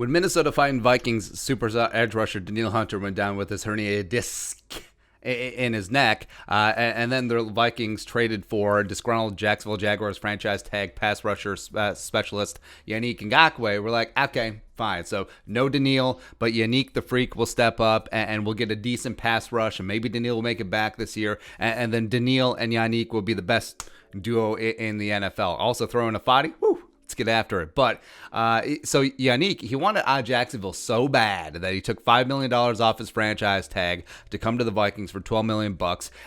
When Minnesota fighting Vikings super edge rusher Danielle Hunter went down with his herniated disc in his neck, and then the Vikings traded for disgruntled Jacksonville Jaguars franchise tag pass rusher specialist Yannick Ngakoue. We're like, okay, fine. So no Danielle, but Yannick the Freak will step up, and we'll get a decent pass rush, and maybe Danielle will make it back this year, and then Danielle and Yannick will be the best duo in the NFL. Also throwing a Fadi, woo. Let's get after it. But so Yannick, he wanted out of Jacksonville so bad that he took $5 million off his franchise tag to come to the Vikings for $12 million,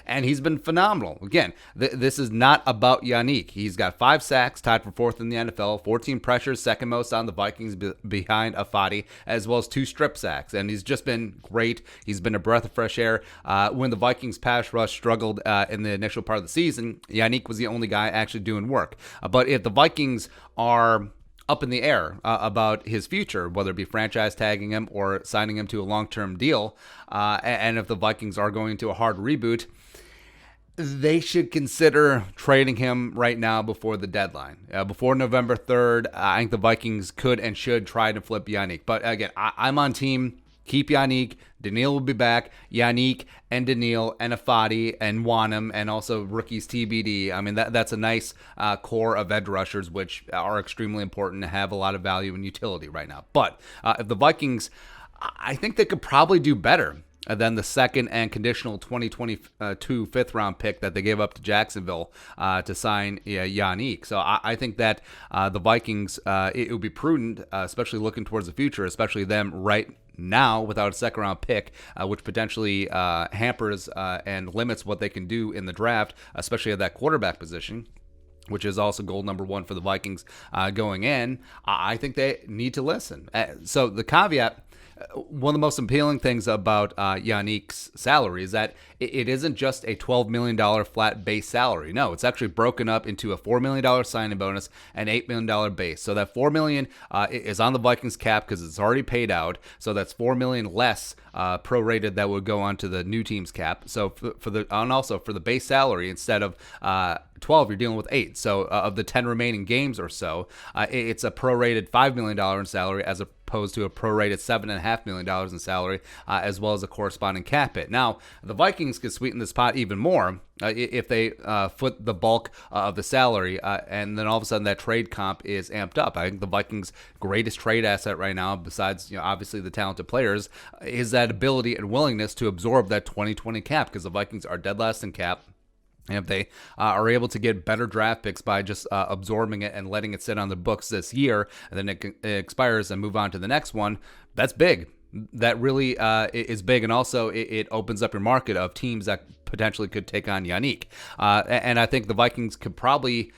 and he's been phenomenal. Again, this is not about Yannick. He's got 5 sacks, tied for 4th in the NFL, 14 pressures, second most on the Vikings behind Afadi, as well as 2 strip sacks, and he's just been great. He's been a breath of fresh air. When the Vikings pass rush struggled in the initial part of the season, Yannick was the only guy actually doing work. But if the Vikings are up in the air about his future, whether it be franchise tagging him or signing him to a long-term deal, and if the Vikings are going to a hard reboot, they should consider trading him right now before the deadline. Before November 3rd, I think the Vikings could and should try to flip Yannick. But again, I'm on team keep Yannick. Danielle will be back. Yannick and Danielle and Afadi and Wanham and also rookies TBD. I mean, that's a nice core of edge rushers, which are extremely important to have a lot of value and utility right now. But if the Vikings, I think they could probably do better than the second and conditional 2022 fifth-round pick that they gave up to Jacksonville to sign Yannick. So I think that the Vikings, it would be prudent, especially looking towards the future, especially them right now without a second-round pick, which potentially hampers and limits what they can do in the draft, especially at that quarterback position, which is also goal number 1 for the Vikings going in. I think they need to listen. So the caveat, one of the most appealing things about Yannick's salary is that it isn't just a $12 million flat base salary. No, it's actually broken up into a $4 million signing bonus and $8 million base. So that $4 million is on the Vikings cap because it's already paid out. So that's $4 million less prorated that would go onto the new team's cap. So and also for the base salary, instead of 12, you're dealing with 8. So of the 10 remaining games or so, it's a prorated $5 million in salary as opposed to a prorated $7.5 million in salary, as well as a corresponding cap hit. Now, the Vikings could sweeten this pot even more if they foot the bulk of the salary, and then all of a sudden that trade comp is amped up. I think the Vikings' greatest trade asset right now, besides obviously the talented players, is that ability and willingness to absorb that 2020 cap, because the Vikings are dead last in cap. And if they are able to get better draft picks by just absorbing it and letting it sit on the books this year, and then it expires and move on to the next one, that's big. That really is big. And also it opens up your market of teams that potentially could take on Yannick. And I think the Vikings could probably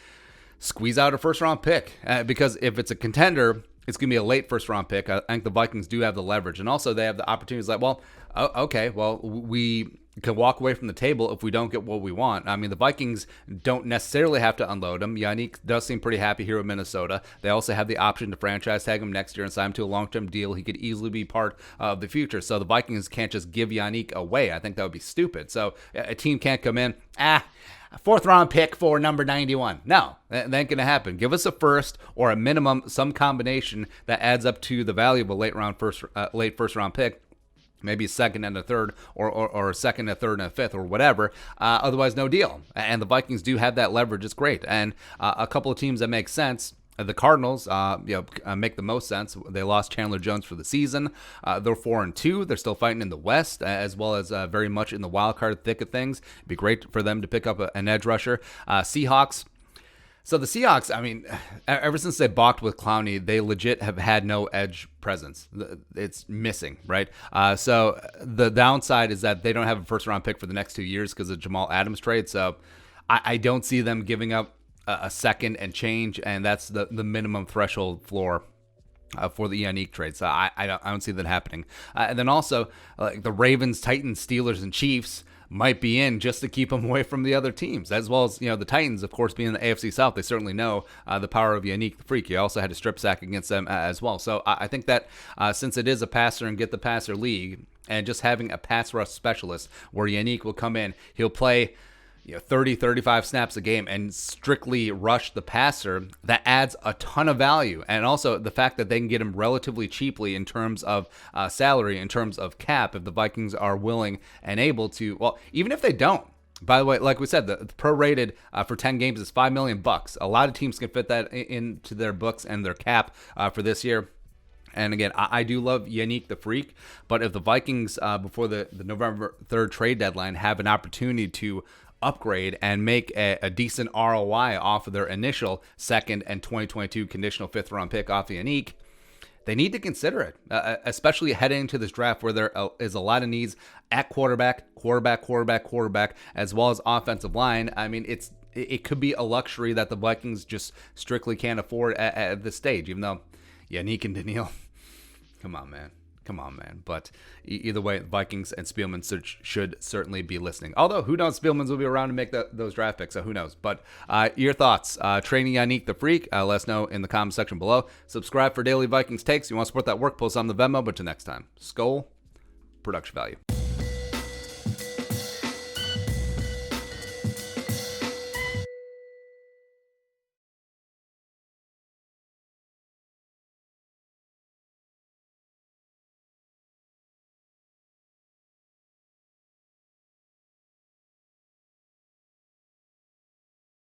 squeeze out a first-round pick because if it's a contender, it's going to be a late first-round pick. I think the Vikings do have the leverage. And also they have the opportunities like, well, okay, well, we can walk away from the table if we don't get what we want. I mean, the Vikings don't necessarily have to unload him. Yannick does seem pretty happy here with Minnesota. They also have the option to franchise tag him next year and sign him to a long-term deal. He could easily be part of the future. So the Vikings can't just give Yannick away. I think that would be stupid. So a team can't come in, a 4th-round pick for number 91. No, that ain't going to happen. Give us a first or a minimum, some combination that adds up to the value of a late first-round pick. Maybe a second and a third, or a second, a third, and a fifth, or whatever. Otherwise, no deal. And the Vikings do have that leverage. It's great. And a couple of teams that make sense. The Cardinals, make the most sense. They lost Chandler Jones for the season. They're 4-2. They're still fighting in the West, as well as very much in the wild card thick of things. It'd be great for them to pick up an edge rusher. Seahawks. So the Seahawks, I mean, ever since they balked with Clowney, they legit have had no edge presence. It's missing, right? So the downside is that they don't have a first-round pick for the next 2 years because of Jamal Adams trade. So I don't see them giving up a second and change, and that's the minimum threshold floor for the Yannick trade. So I don't see that happening. And then also the Ravens, Titans, Steelers, and Chiefs might be in just to keep them away from the other teams, as well as, the Titans, of course, being in the AFC South. They certainly know the power of Yannick the Freak. He also had a strip sack against them as well. So I think that since it is a passer and get the passer league, and just having a pass rush specialist where Yannick will come in, he'll play 30, 35 snaps a game and strictly rush the passer, that adds a ton of value. And also the fact that they can get him relatively cheaply in terms of salary, in terms of cap, if the Vikings are willing and able to, well, even if they don't. By the way, like we said, the prorated for 10 games is $5 million. A lot of teams can fit that into their books and their cap for this year. And again, I do love Yannick the Freak, but if the Vikings, before the November 3rd trade deadline, have an opportunity to upgrade and make a decent ROI off of their initial second and 2022 conditional 5th round pick off Yannick, they need to consider it, especially heading into this draft where there is a lot of needs at quarterback, as well as offensive line. I mean, it could be a luxury that the Vikings just strictly can't afford at this stage, even though Yannick and Daniil, come on, man. But either way, Vikings and Spielman should certainly be listening. Although, who knows? Spielman's will be around to make those draft picks, so who knows? But your thoughts. Training Yannick the Freak, let us know in the comment section below. Subscribe for daily Vikings takes. You want to support that work, post on the Venmo. But till next time, Skol, production value.